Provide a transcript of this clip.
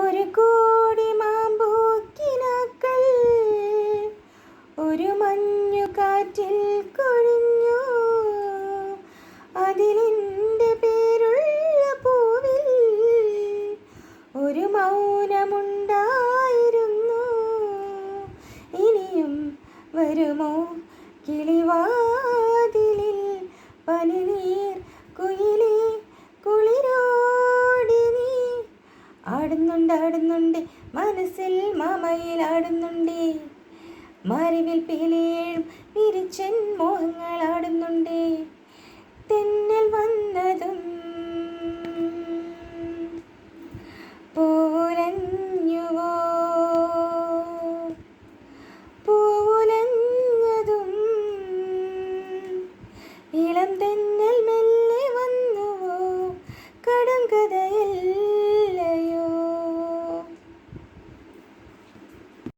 ഒരു കോടി മാമ്പൂക്കിനാക്കൾ ഒരു മഞ്ഞുകാറ്റിൽ കൊഴിഞ്ഞു. അതിലെൻ്റെ പേരുള്ള പൂവിൽ ഒരു മൗനമുണ്ടായിരുന്നു. ഇനിയും വരുമോ കിളിവാതിലിൽ പനിനീർ കുയിലേ കുളിരോടി നീ? ആടുന്നുണ്ട് മനസ്സിൽ മാമയിലാടുന്നുണ്ട്. മറിവിൽ പീലിയേഴും വിരിച്ചൻ മോഹങ്ങൾ ആടുന്നുണ്ട്. തെന്നൽ വന്നതും